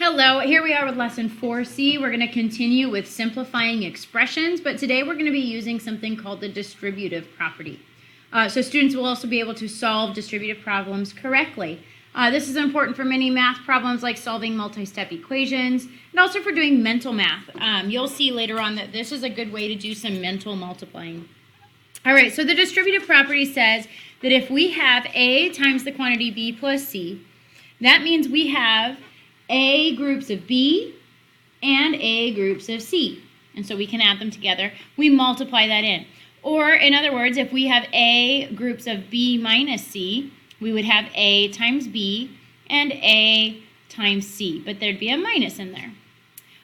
Hello, here we are with lesson 4C. We're going to continue with simplifying expressions, but today we're going to be using something called the distributive property. So students will also be able to solve distributive problems correctly. This is important for many math problems like solving multi-step equations and also for doing mental math. You'll see later on that this is a good way to do some mental multiplying. All right, so the distributive property says that if we have A times the quantity B plus C, that means we have A groups of B and A groups of C. And so we can add them together. We multiply that in. Or in other words, if we have A groups of B minus C, we would have A times B and A times C. But there'd be a minus in there.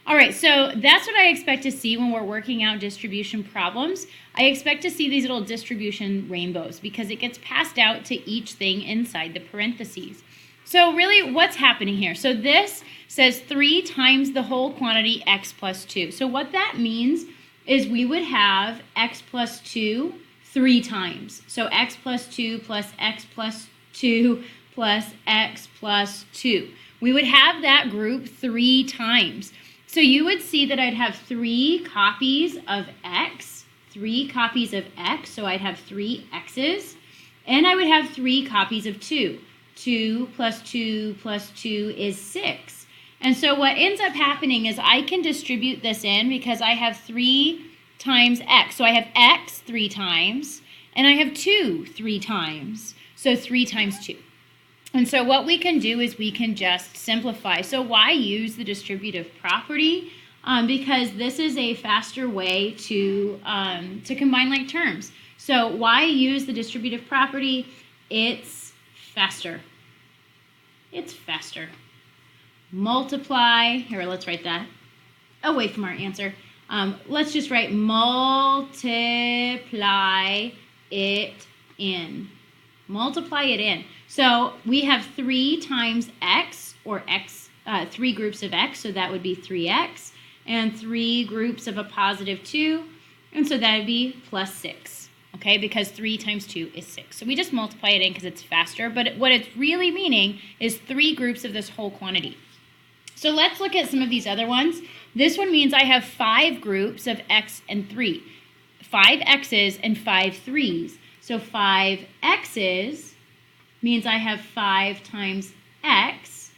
All right, so that's what I expect to see when we're working out distribution problems. I expect to see these little distribution rainbows because it gets passed out to each thing inside the parentheses. So really, what's happening here? So this says 3 times the whole quantity x plus 2. So what that means is we would have x plus 2 3 times. So x plus 2 plus x plus 2 plus x plus 2. We would have that group 3 times. So you would see that I'd have 3 copies of x, 3 copies of x, so I'd have 3 x's, and I would have 3 copies of 2. 2 plus 2 plus 2 is 6. And so what ends up happening is I can distribute this in because I have 3 times x. So I have x 3 times, and I have 2 3 times. So 3 times 2. And so what we can do is we can just simplify. So why use the distributive property? Because this is a faster way to combine like terms. So why use the distributive property? It's faster. It's faster. Multiply. Here, let's write that away from our answer. Let's just write multiply it in. Multiply it in. So we have 3 times x, or x, 3 groups of x, so that would be 3x, and 3 groups of a positive 2, and so that would be plus 6, okay, because 3 times 2 is 6. So we just multiply it in because it's faster, but what it's really meaning is 3 groups of this whole quantity. So let's look at some of these other ones. This one means I have 5 groups of x and 3, 5 x's and 5 3's. So 5 x's means I have 5 times x,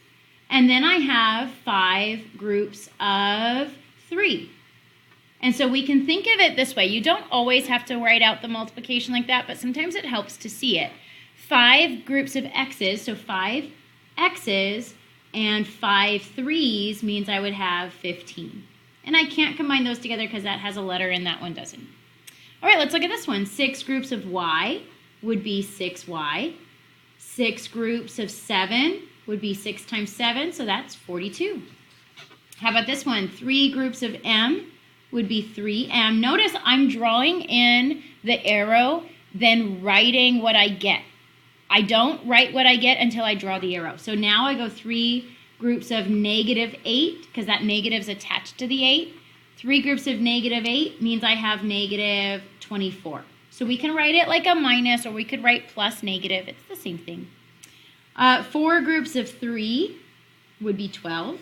and then I have 5 groups of 3. And so we can think of it this way. You don't always have to write out the multiplication like that, but sometimes it helps to see it. 5 groups of x's, so 5 x's and 5 3's means I would have 15. And I can't combine those together because that has a letter and that one doesn't. All right, let's look at this one. 6 groups of y would be 6y. 6 groups of 7 would be 6 times 7, so that's 42. How about this one? 3 groups of m would be 3m. Notice I'm drawing in the arrow, then writing what I get. I don't write what I get until I draw the arrow. So now I go 3 groups of negative 8, because that negative is attached to the 8. 3 groups of negative 8 means I have negative 24. So we can write it like a minus, or we could write plus negative. It's the same thing. 4 groups of 3 would be 12.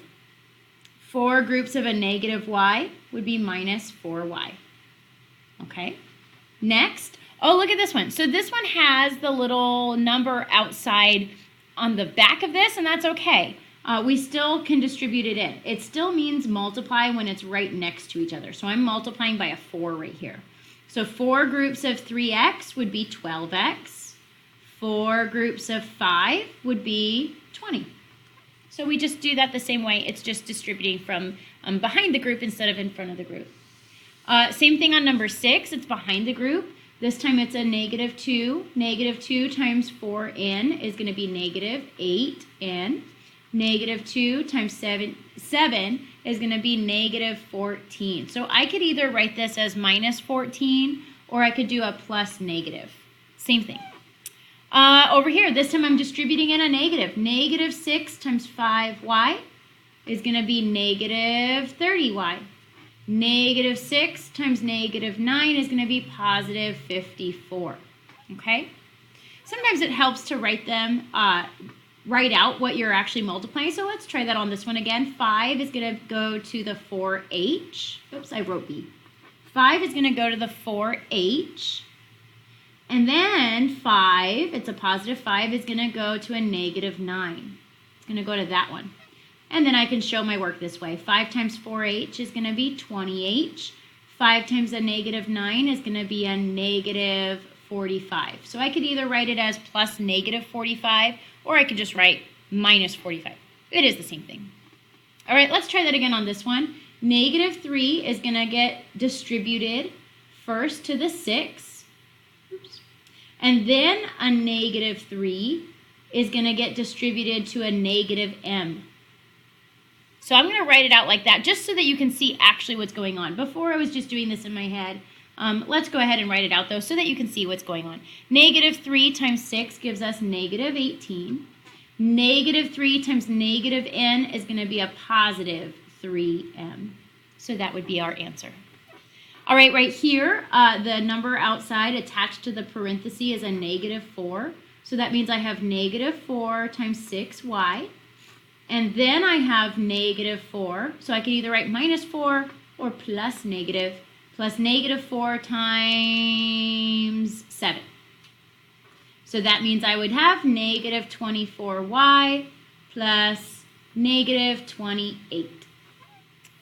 4 groups of a negative y would be minus 4y. Okay. Next. Oh, look at this one. So this one has the little number outside on the back of this, and that's okay. We still can distribute it in. It still means multiply when it's right next to each other. So I'm multiplying by a 4 right here. So 4 groups of 3x would be 12x. 4 groups of 5 would be 20. So we just do that the same way. It's just distributing from behind the group instead of in front of the group. Same thing on number 6. It's behind the group. This time it's a negative 2. Negative 2 times 4n is going to be negative 8n. Negative 2 times 7 is going to be negative 14. So I could either write this as minus 14, or I could do a plus negative. Same thing. Over here, this time I'm distributing in a negative. Negative 6 times 5y is going to be negative 30y. Negative 6 times negative 9 is going to be positive 54. Okay? Sometimes it helps to write them write out what you're actually multiplying. So let's try that on this one again. 5 is going to go to the 4h. Oops, I wrote B. 5 is going to go to the 4h. And then 5, it's a positive 5, is going to go to a negative 9. It's going to go to that one. And then I can show my work this way. 5 times 4h is going to be 20h. 5 times a negative 9 is going to be a negative 45. So I could either write it as plus negative 45, or I could just write minus 45. It is the same thing. All right, let's try that again on this one. Negative 3 is going to get distributed first to the 6. Oops. And then a negative 3 is going to get distributed to a negative m. So I'm going to write it out like that just so that you can see actually what's going on. Before I was just doing this in my head. Let's go ahead and write it out though so that you can see what's going on. Negative 3 times 6 gives us negative 18. Negative 3 times negative n is going to be a positive 3m. So that would be our answer. All right, right here, the number outside attached to the parenthesis is a negative 4. So that means I have negative 4 times 6y. And then I have negative 4. So I can either write minus 4 or plus negative 4 times 7. So that means I would have negative 24y plus negative 28.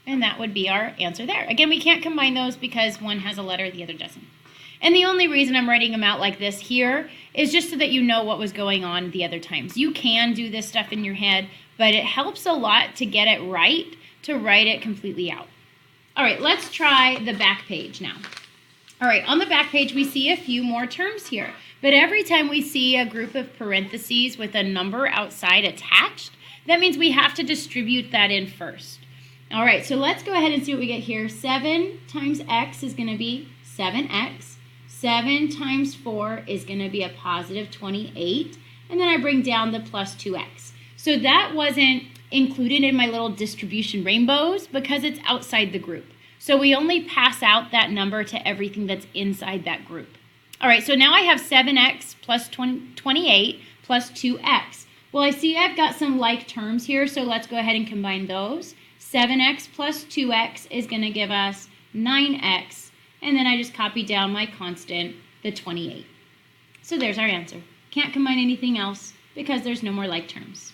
And that would be our answer there. Again, we can't combine those because one has a letter, the other doesn't. And the only reason I'm writing them out like this here is just so that you know what was going on the other times. You can do this stuff in your head, but it helps a lot to get it right, to write it completely out. All right, let's try the back page now. All right, on the back page, we see a few more terms here. But every time we see a group of parentheses with a number outside attached, that means we have to distribute that in first. All right, so let's go ahead and see what we get here. 7 times x is going to be 7x. 7 times 4 is going to be a positive 28. And then I bring down the plus 2x. So that wasn't included in my little distribution rainbows because it's outside the group. So we only pass out that number to everything that's inside that group. All right, so now I have 7x plus 28 plus 2x. Well, I see I've got some like terms here, so let's go ahead and combine those. 7x plus 2x is going to give us 9x, and then I just copy down my constant, the 28. So there's our answer. Can't combine anything else because there's no more like terms.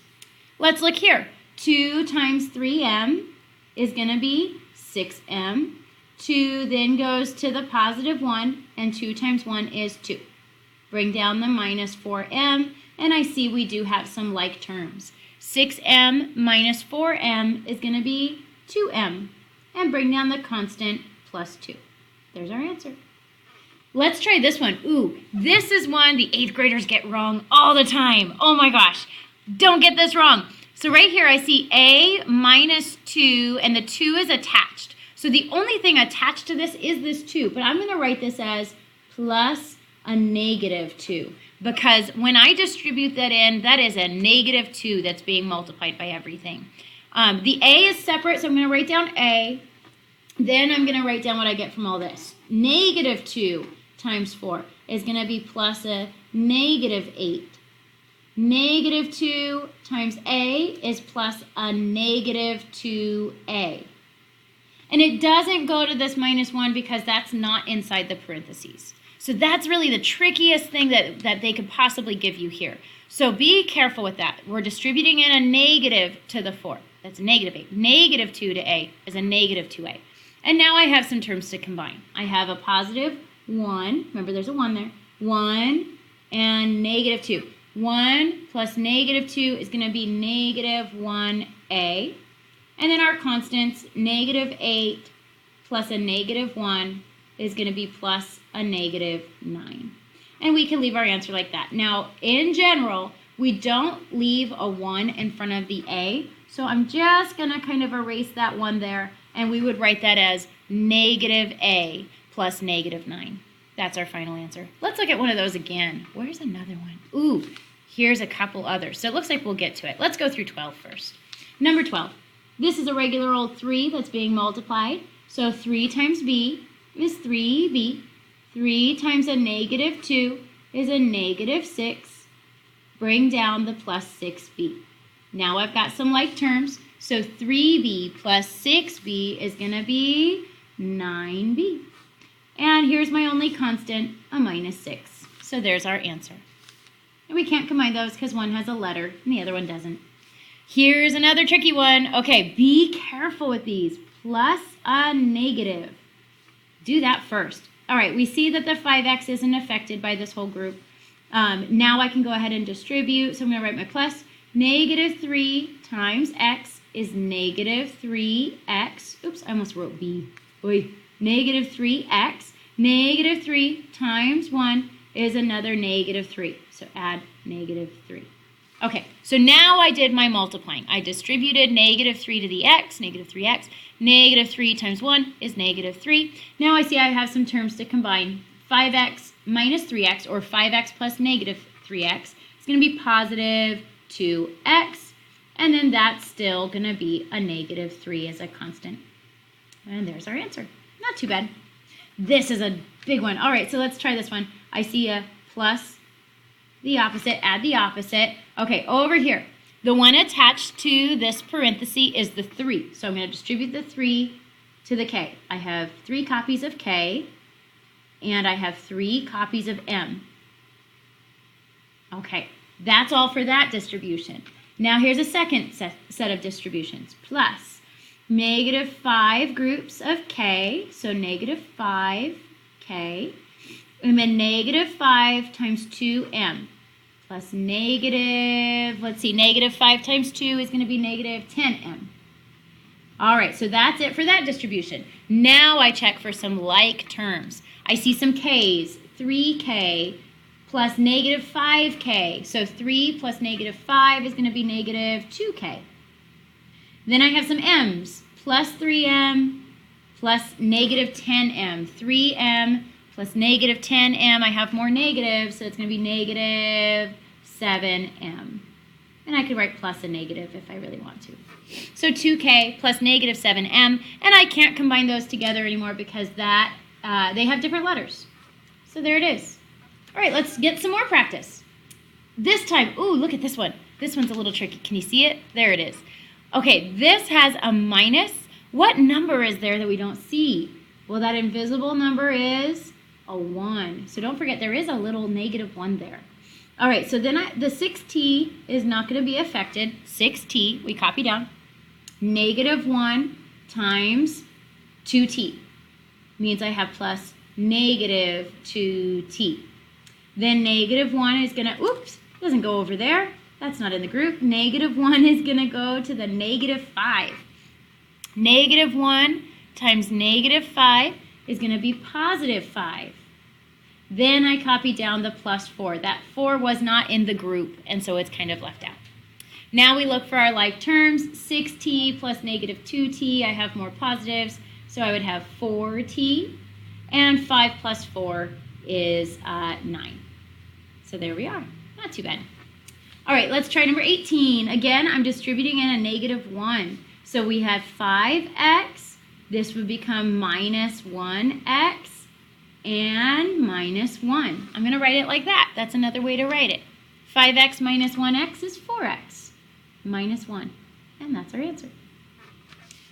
Let's look here. 2 times 3m is going to be 6m. 2 then goes to the positive 1, and 2 times 1 is 2. Bring down the minus 4m, and I see we do have some like terms. 6m minus 4m is going to be 2m, and bring down the constant plus 2. There's our answer. Let's try this one. Ooh, this is one the 8th graders get wrong all the time. Oh my gosh, don't get this wrong. So right here I see a minus 2, and the 2 is attached. So the only thing attached to this is this 2, but I'm going to write this as plus a negative 2. Because when I distribute that in, that is a negative 2 that's being multiplied by everything. The a is separate, so I'm going to write down a. Then I'm going to write down what I get from all this. Negative 2 times 4 is going to be plus a negative 8. Negative 2 times a is plus a negative 2a. And it doesn't go to this minus 1 because that's not inside the parentheses. So that's really the trickiest thing that they could possibly give you here. So be careful with that. We're distributing in a negative to the 4. That's a negative 8. Negative 2 to a is a negative 2a. And now I have some terms to combine. I have a positive 1. Remember, there's a 1 there. 1 and negative 2. 1 plus negative 2 is going to be negative 1a. And then our constants, negative 8 plus a negative 1 is going to be plus a negative 9. And we can leave our answer like that. Now, in general, we don't leave a 1 in front of the a. So I'm just going to kind of erase that 1 there. And we would write that as negative a plus negative 9. That's our final answer. Let's look at one of those again. Where's another one? Ooh, here's a couple others. So it looks like we'll get to it. Let's go through 12 first. Number 12. This is a regular old 3 that's being multiplied. So 3 times b is 3b. 3 times a negative 2 is a negative 6. bring down the plus 6b. Now I've got some like terms, so 3b plus 6b is going to be 9b. And here's my only constant, a minus 6. So there's our answer. And we can't combine those because one has a letter and the other one doesn't. Here's another tricky one. Okay, be careful with these. Plus a negative. Do that first. All right, we see that the 5x isn't affected by this whole group. Now I can go ahead and distribute. So I'm going to write my plus. Negative 3 times x is negative 3x. Oops, I almost wrote b. Oy. Negative 3x. Negative 3 times 1 is another negative 3. So add negative 3. Okay, so now I did my multiplying. I distributed negative 3 to the x, negative 3x. Negative 3 times 1 is negative 3. Now I see I have some terms to combine. 5x minus 3x, or 5x plus negative 3x, is going to be positive 2x. And then that's still going to be a negative 3 as a constant. And there's our answer. Not too bad. This is a big one. All right, so let's try this one. I see a plus the opposite, add the opposite. Okay, over here, the one attached to this parenthesis is the 3. So I'm going to distribute the 3 to the k. I have 3 copies of k, and I have 3 copies of m. Okay, that's all for that distribution. Now here's a second set of distributions. Plus negative 5 groups of k, so negative 5k, and then negative 5 times 2m, plus negative, let's see, negative 5 times 2 is going to be negative 10m. All right, so that's it for that distribution. Now I check for some like terms. I see some k's, 3k plus negative 5k, so 3 plus negative 5 is going to be negative 2k. Then I have some m's, plus 3m plus negative 10m. 3m plus negative 10m. I have more negatives, so it's going to be negative 7m. And I could write plus a negative if I really want to. So 2k plus negative 7m. And I can't combine those together anymore because that they have different letters. So there it is. All right, let's get some more practice. This time, ooh, look at this one. This one's a little tricky. Can you see it? There it is. Okay, this has a minus. What number is there that we don't see? Well, that invisible number is a 1. So don't forget, there is a little negative 1 there. All right, so then the 6t is not going to be affected. 6t, we copy down. Negative 1 times 2t means I have plus negative 2t. Then negative 1 is going to, oops, doesn't go over there. That's not in the group. Negative 1 is going to go to the negative 5. Negative 1 times negative 5 is going to be positive 5. Then I copy down the plus 4. That 4 was not in the group, and so it's kind of left out. Now we look for our like terms. 6t plus negative 2t, I have more positives, so I would have 4t. And 5 plus 4 is 9. So there we are. Not too bad. All right, let's try number 18. Again, I'm distributing in a negative 1. So we have 5x. This would become minus 1x and minus 1. I'm going to write it like that. That's another way to write it. 5x minus 1x is 4x minus 1. And that's our answer.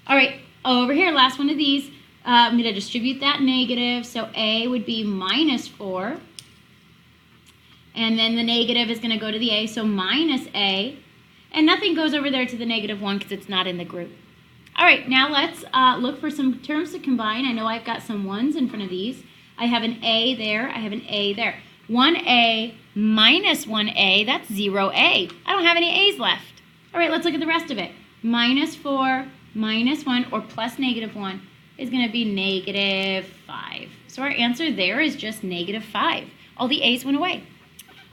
All right, over here, last one of these. I'm going to distribute that negative. So a would be minus 4. And then the negative is going to go to the a, so minus a. And nothing goes over there to the negative 1 because it's not in the group. All right, now let's look for some terms to combine. I know I've got some 1's in front of these. I have an a there. I have an a there. 1a minus 1a, that's 0a. I don't have any a's left. All right, let's look at the rest of it. Minus 4 minus 1, or plus negative 1, is going to be negative 5. So our answer there is just negative 5. All the a's went away.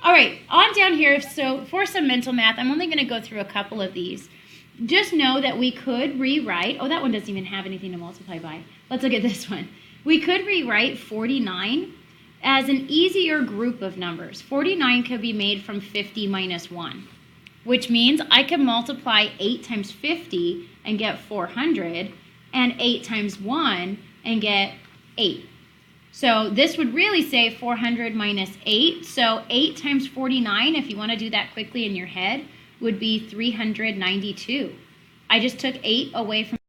All right, on down here, so for some mental math, I'm only going to go through a couple of these. Just know that we could rewrite, oh, that one doesn't even have anything to multiply by. Let's look at this one. We could rewrite 49 as an easier group of numbers. 49 could be made from 50 minus 1, which means I can multiply 8 times 50 and get 400, and 8 times 1 and get 8. So this would really say 400 minus 8. So 8 times 49, if you want to do that quickly in your head, would be 392. I just took 8 away from